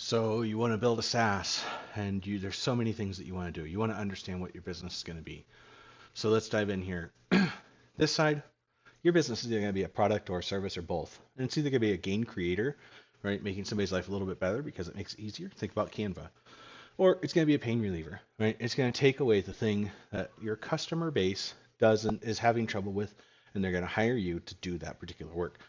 So you want to build a SaaS, and there's so many things that you want to do. You want to understand what your business is going to be. So let's dive in here. This side, your business is either going to be a product or a service or both. And it's either going to be a gain creator, right, making somebody's life a little bit better because it makes it easier. Think about Canva. Or it's going to be a pain reliever, right? It's going to take away the thing that your customer base is having trouble with, and they're going to hire you to do that particular work.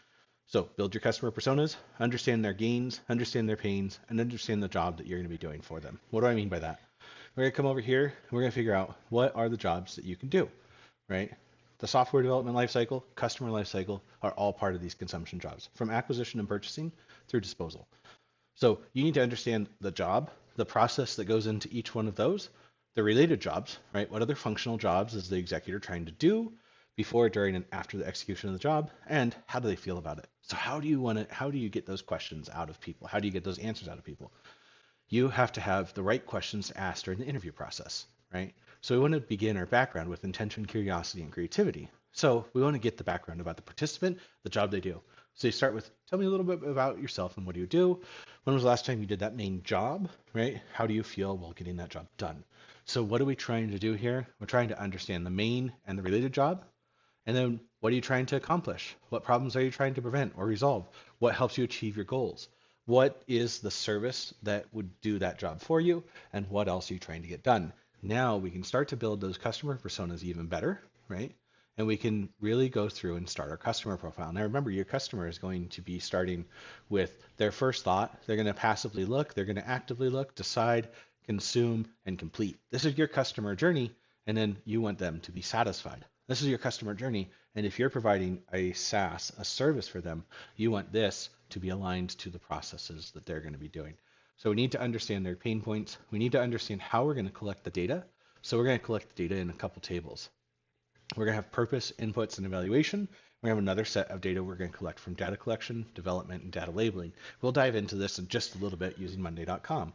So build your customer personas, understand their gains, understand their pains, and understand the job that you're going to be doing for them. What do I mean by that? We're going to come over here, and we're going to figure out what are the jobs that you can do, right? The software development lifecycle, customer lifecycle are all part of these consumption jobs, from acquisition and purchasing through disposal. So you need to understand the job, the process that goes into each one of those, the related jobs, right? What other functional jobs is the executor trying to do before, during, and after the execution of the job, and how do they feel about it? So how do you get those questions out of people? How do you get those answers out of people? You have to have the right questions asked during the interview process, right? So we want to begin our background with intention, curiosity, and creativity. So we want to get the background about the participant, the job they do. So you start with, tell me a little bit about yourself and what do you do? When was the last time you did that main job, right? How do you feel while getting that job done? So what are we trying to do here? We're trying to understand the main and the related job. And then what are you trying to accomplish? What problems are you trying to prevent or resolve? What helps you achieve your goals? What is the service that would do that job for you? And what else are you trying to get done? Now we can start to build those customer personas even better, right? And we can really go through and start our customer profile. Now remember, your customer is going to be starting with their first thought. They're going to passively look, they're going to actively look, decide, consume, and complete. This is your customer journey, and then you want them to be satisfied. This is your customer journey, and if you're providing a SaaS, a service for them, you want this to be aligned to the processes that they're going to be doing. So we need to understand their pain points. We need to understand how we're going to collect the data. So we're going to collect the data in a couple tables. We're going to have purpose, inputs, and evaluation. We have another set of data we're going to collect from data collection, development, and data labeling. We'll dive into this in just a little bit using Monday.com.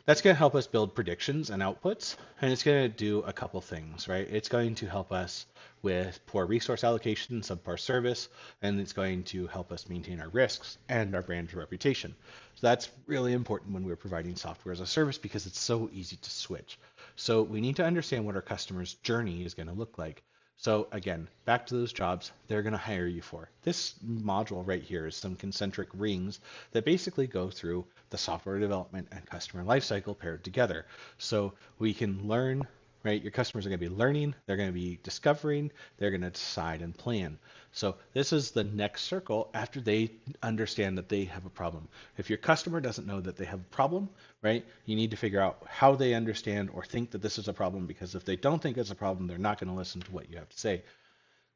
That's going to help us build predictions and outputs, and it's going to do a couple things, right? It's going to help us with poor resource allocation, subpar service, and it's going to help us maintain our risks and our brand reputation. So that's really important when we're providing software as a service because it's so easy to switch. So we need to understand what our customer's journey is going to look like. So again, back to those jobs they're going to hire you for. This module right here is some concentric rings that basically go through the software development and customer lifecycle paired together. So we can learn, right? Your customers are going to be learning, they're going to be discovering, they're going to decide and plan. So this is the next circle after they understand that they have a problem. If your customer doesn't know that they have a problem, right, you need to figure out how they understand or think that this is a problem, because if they don't think it's a problem, they're not going to listen to what you have to say.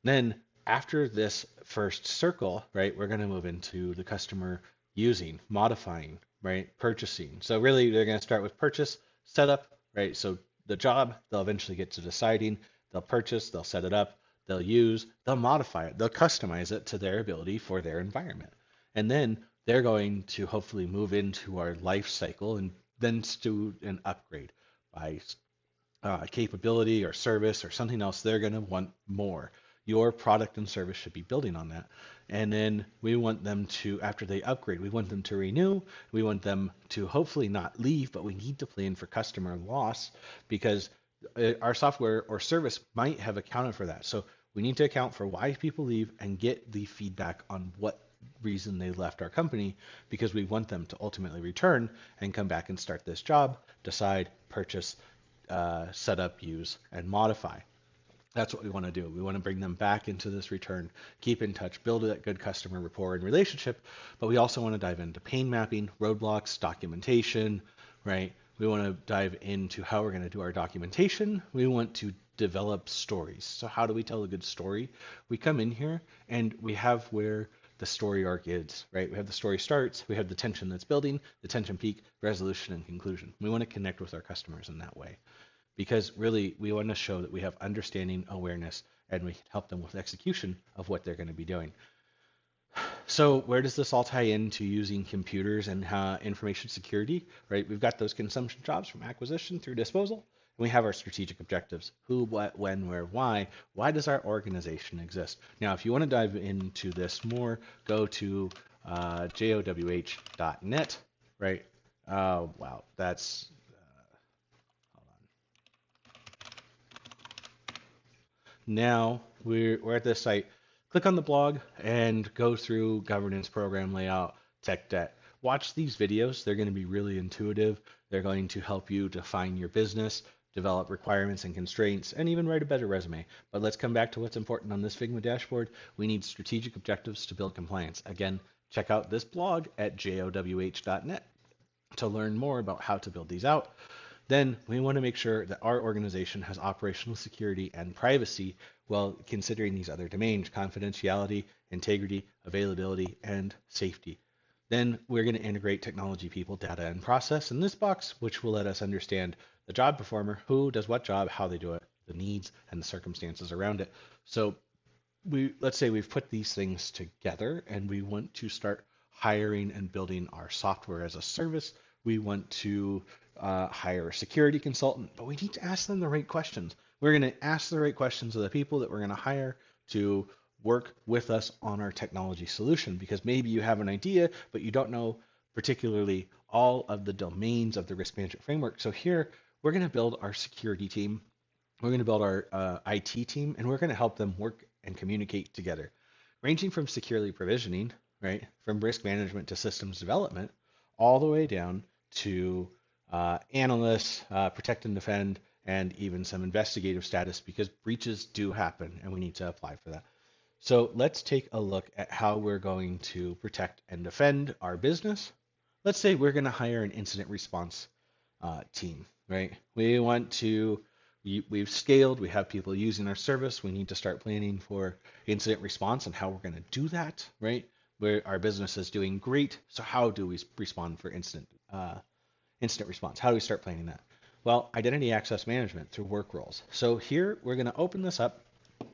Then after this first circle, right, we're going to move into the customer using, modifying, right, purchasing. So really they're going to start with purchase, setup, right? So the job, they'll eventually get to deciding, they'll purchase, they'll set it up, they'll use, they'll modify it, they'll customize it to their ability for their environment. And then they're going to hopefully move into our life cycle and then do an upgrade by capability or service or something else. They're going to want more. Your product and service should be building on that. And then we want them to, after they upgrade, we want them to renew. We want them to hopefully not leave, but we need to plan for customer loss because our software or service might have accounted for that. So we need to account for why people leave and get the feedback on what reason they left our company, because we want them to ultimately return and come back and start this job, decide, purchase, set up, use, and modify. That's what we want to do. We want to bring them back into this return, keep in touch, build that good customer rapport and relationship, but we also want to dive into pain mapping, roadblocks, documentation, right? We want to dive into how we're going to do our documentation. We want to develop stories. So how do we tell a good story? We come in here and we have where the story arc is, right? We have the story starts, we have the tension that's building, the tension peak, resolution, and conclusion. We want to connect with our customers in that way, because really we want to show that we have understanding, awareness, and we can help them with execution of what they're going to be doing. So where does this all tie into using computers and information security, right? We've got those consumption jobs from acquisition through disposal. And we have our strategic objectives: who, what, when, where, why. Why does our organization exist? Now, if you want to dive into this more, go to jowh.net, right? Oh, wow. That's, hold on. Now we're at this site. Click on the blog and go through governance, program layout, tech debt. Watch these videos. They're going to be really intuitive. They're going to help you define your business, develop requirements and constraints, and even write a better resume. But let's come back to what's important on this Figma dashboard. We need strategic objectives to build compliance. Again, check out this blog at jowh.net to learn more about how to build these out. Then we want to make sure that our organization has operational security and privacy while considering these other domains: confidentiality, integrity, availability, and safety. Then we're going to integrate technology, people, data, and process in this box, which will let us understand the job performer, who does what job, how they do it, the needs, and the circumstances around it. So let's say we've put these things together and we want to start hiring and building our software as a service. We want to hire a security consultant, but we need to ask them the right questions. We're going to ask the right questions of the people that we're going to hire to work with us on our technology solution, because maybe you have an idea, but you don't know particularly all of the domains of the risk management framework. So here we're going to build our security team. We're going to build our IT team, and we're going to help them work and communicate together, ranging from securely provisioning, right, from risk management to systems development, all the way down to analysts, protect and defend, and even some investigative status, because breaches do happen and we need to apply for that. So let's take a look at how we're going to protect and defend our business. Let's say we're going to hire an incident response team, right? We've scaled, we have people using our service. We need to start planning for incident response and how we're going to do that, right? Where our business is doing great. So how do we respond for incident response? How do we start planning that? Well, identity access management through work roles. So here we're going to open this up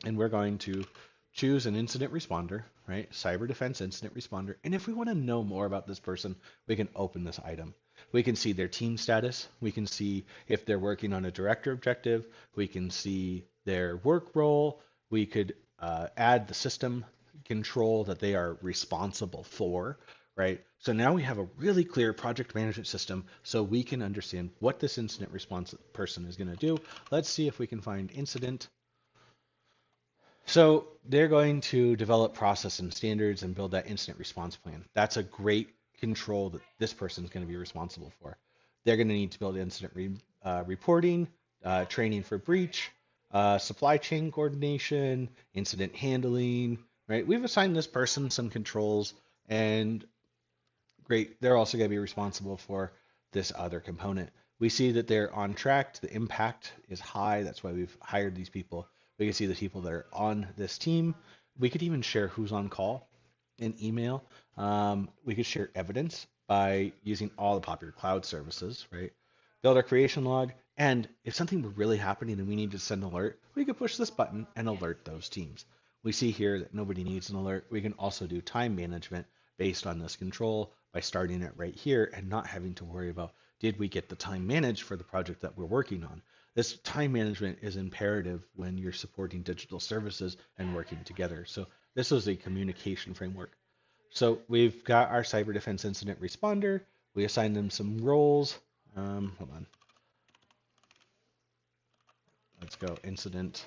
and we're going to choose an incident responder, right? Cyber defense incident responder. And if we want to know more about this person, we can open this item. We can see their team status. We can see if they're working on a director objective. We can see their work role. We could add the system control that they are responsible for, right? So now we have a really clear project management system so we can understand what this incident response person is going to do. Let's see if we can find incident. So they're going to develop process and standards and build that incident response plan. That's a great control that this person is going to be responsible for. They're going to need to build reporting, training for breach, supply chain coordination, incident handling, right? We've assigned this person some controls, and great, they're also going to be responsible for this other component. We see that they're on track. The impact is high. That's why we've hired these people. We can see the people that are on this team. We could even share who's on call in email. We could share evidence by using all the popular cloud services, right? Build our creation log. And if something were really happening and we need to send an alert, we could push this button and alert those teams. We see here that nobody needs an alert. We can also do time management based on this control by starting it right here and not having to worry about, did we get the time managed for the project that we're working on? This time management is imperative when you're supporting digital services and working together. So this is a communication framework. So we've got our cyber defense incident responder. We assign them some roles. Hold on. Let's go incident.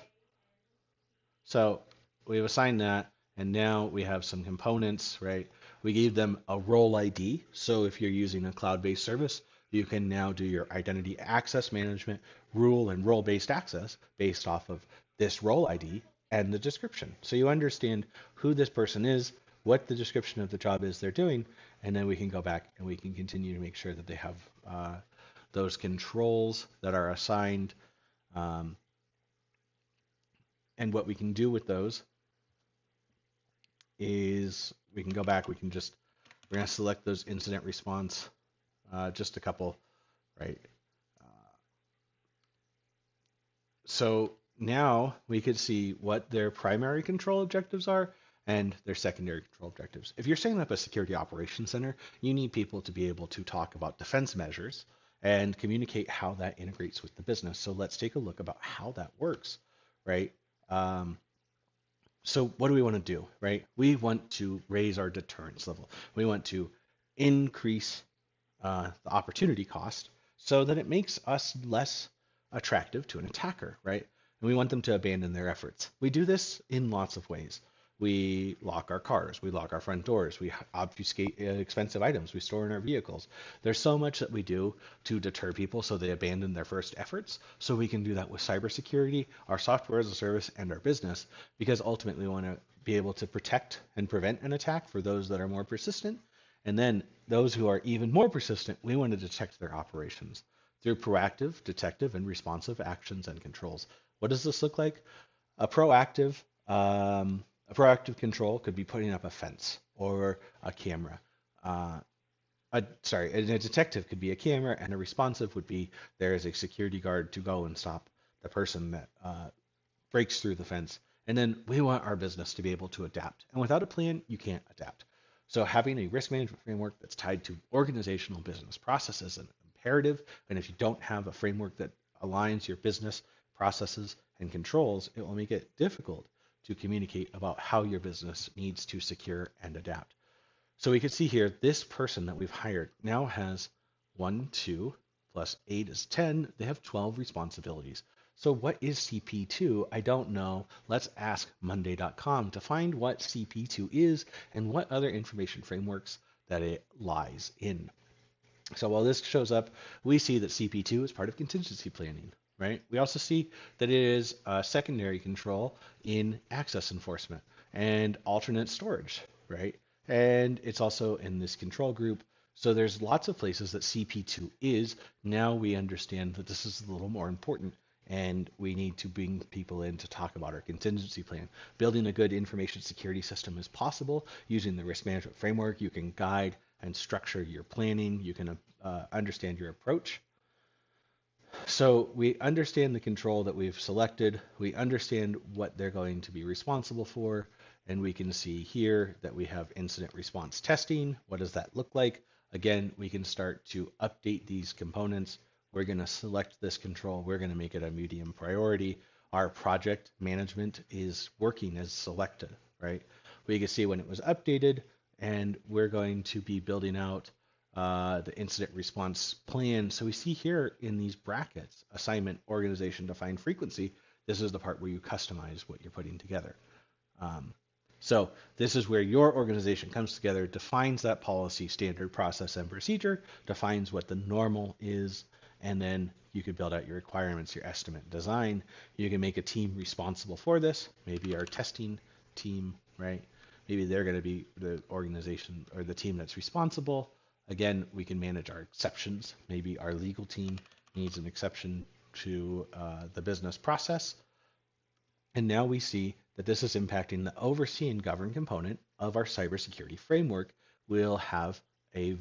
So we've assigned that, and now we have some components, right? We gave them a role ID. So if you're using a cloud-based service, you can now do your identity access management rule and role-based access based off of this role ID and the description. So you understand who this person is, what the description of the job is they're doing, and then we can go back and we can continue to make sure that they have those controls that are assigned. And what we can do with those is we can go back, we're going to select those incident response, just a couple, right? So now we could see what their primary control objectives are and their secondary control objectives. If you're setting up a security operations center, you need people to be able to talk about defense measures and communicate how that integrates with the business. So let's take a look about how that works, right? So what do we want to do, right? We want to raise our deterrence level. We want to increase the opportunity cost, so that it makes us less attractive to an attacker, right? And we want them to abandon their efforts. We do this in lots of ways. We lock our cars, we lock our front doors, we obfuscate expensive items we store in our vehicles. There's so much that we do to deter people so they abandon their first efforts. So we can do that with cybersecurity, our software as a service, and our business, because ultimately we want to be able to protect and prevent an attack for those that are more persistent. And then those who are even more persistent, we want to detect their operations through proactive, detective, and responsive actions and controls. What does this look like? A proactive um, a proactive control could be putting up a fence or a camera. A detective could be a camera, and a responsive would be there is a security guard to go and stop the person that breaks through the fence. And then we want our business to be able to adapt. And without a plan, you can't adapt. So having a risk management framework that's tied to organizational business processes is an imperative. And if you don't have a framework that aligns your business processes and controls, it will make it difficult to communicate about how your business needs to secure and adapt. So we can see here, this person that we've hired now has 1, 2, plus 8 is 10. They have 12 responsibilities. So what is CP2? I don't know. Let's ask Monday.com to find what CP2 is and what other information frameworks that it lies in. So while this shows up, we see that CP2 is part of contingency planning, right? We also see that it is a secondary control in access enforcement and alternate storage, right? And it's also in this control group. So there's lots of places that CP2 is. Now we understand that this is a little more important, and we need to bring people in to talk about our contingency plan. Building a good information security system is possible using the risk management framework. You can guide and structure your planning. You can understand your approach. So we understand the control that we've selected. We understand what they're going to be responsible for. And we can see here that we have incident response testing. What does that look like? Again, we can start to update these components. We're going to select this control. We're going to make it a medium priority. Our project management is working as selected, right? We can see when it was updated, and we're going to be building out the incident response plan. So we see here in these brackets, assignment, organization, defined frequency. This is the part where you customize what you're putting together. So this is where your organization comes together, defines that policy, standard, process, and procedure, defines what the normal is, and then you can build out your requirements, your estimate, design. You can make a team responsible for this, maybe our testing team, right? Maybe they're going to be the organization or the team that's responsible. Again, we can manage our exceptions. Maybe our legal team needs an exception to the business process. And now we see that this is impacting the oversee and govern component of our cybersecurity framework. Will have a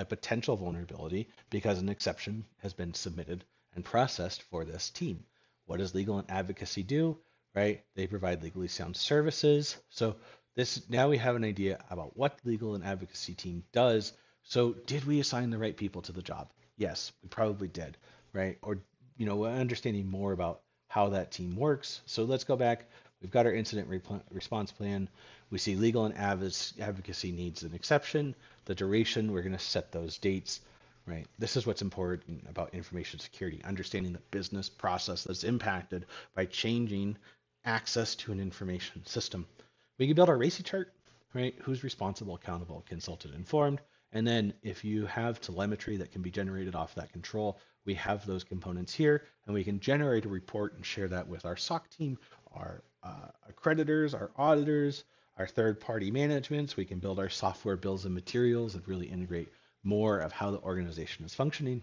potential vulnerability because an exception has been submitted and processed for this team. What does legal and advocacy do? Right? They provide legally sound services. So this now we have an idea about what legal and advocacy team does. So did we assign the right people to the job? Yes, we probably did, right? Or we're understanding more about how that team works. So let's go back. We've got our incident response plan. We see legal and advocacy needs an exception. The duration, we're going to set those dates, right? This is what's important about information security, understanding the business process that's impacted by changing access to an information system. We can build our RACI chart, right? Who's responsible, accountable, consulted, informed. And then if you have telemetry that can be generated off that control, we have those components here, and we can generate a report and share that with our SOC team, our accreditors, our auditors, our third-party managements. We can build our software bills and materials and really integrate more of how the organization is functioning.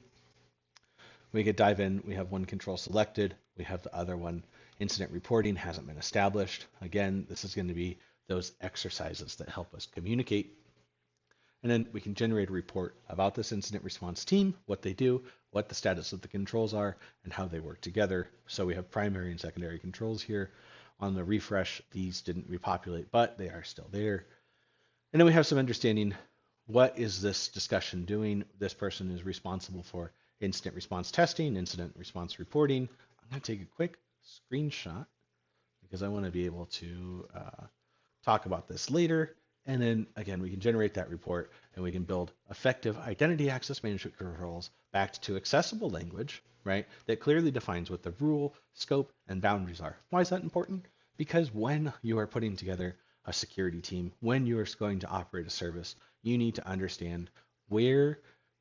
We could dive in. We have one control selected. We have the other one. Incident reporting hasn't been established. Again, this is going to be those exercises that help us communicate. And then we can generate a report about this incident response team, what they do, what the status of the controls are, and how they work together. So we have primary and secondary controls here. On the refresh, these didn't repopulate, but they are still there. And then we have some understanding, what is this discussion doing? This person is responsible for incident response testing, incident response reporting. I'm going to take a quick screenshot because I want to be able to talk about this later. And then again, we can generate that report and we can build effective identity access management controls backed to accessible language, right? That clearly defines what the rule, scope, and boundaries are. Why is that important? Because when you are putting together a security team, when you are going to operate a service, you need to understand where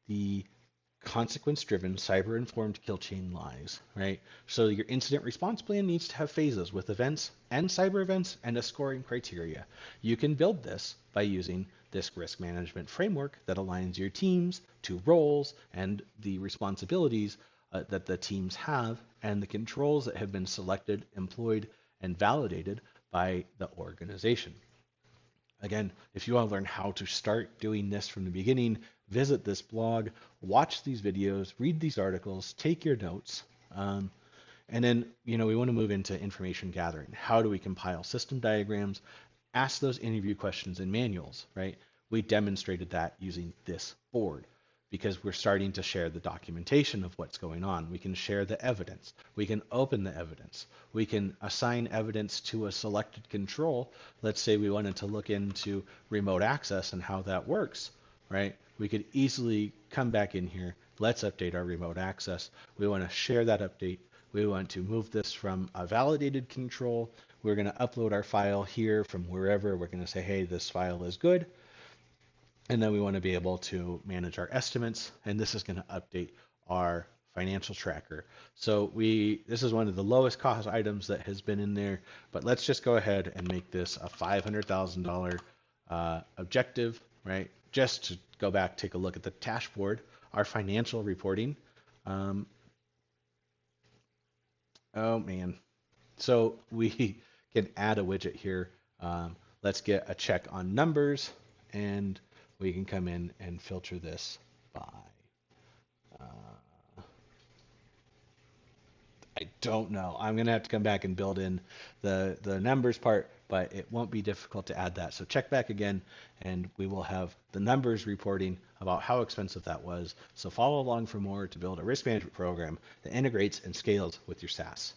the consequence-driven, cyber-informed kill chain lies, right? So your incident response plan needs to have phases with events and cyber events and a scoring criteria. You can build this by using this risk management framework that aligns your teams to roles and the responsibilities that the teams have and the controls that have been selected, employed, and validated by the organization. Again, if you want to learn how to start doing this from the beginning, visit this blog, watch these videos, read these articles, take your notes. And then, we want to move into information gathering. How do we compile system diagrams? Ask those interview questions in manuals, right? We demonstrated that using this board because we're starting to share the documentation of what's going on. We can share the evidence. We can open the evidence. We can assign evidence to a selected control. Let's say we wanted to look into remote access and how that works, right? We could easily come back in here. Let's update our remote access. We want to share that update. We want to move this from a validated control. We're going to upload our file here from wherever. We're going to say, hey, this file is good. And then we want to be able to manage our estimates. And this is going to update our financial tracker. So this is one of the lowest cost items that has been in there, but let's just go ahead and make this a $500,000 objective, right? Just to go back, take a look at the dashboard, our financial reporting. Oh man. So we can add a widget here. Let's get a check on numbers, and we can come in and filter this by, I don't know. I'm going to have to come back and build in the numbers part, but it won't be difficult to add that. So check back again, and we will have the numbers reporting about how expensive that was. So follow along for more to build a risk management program that integrates and scales with your SaaS.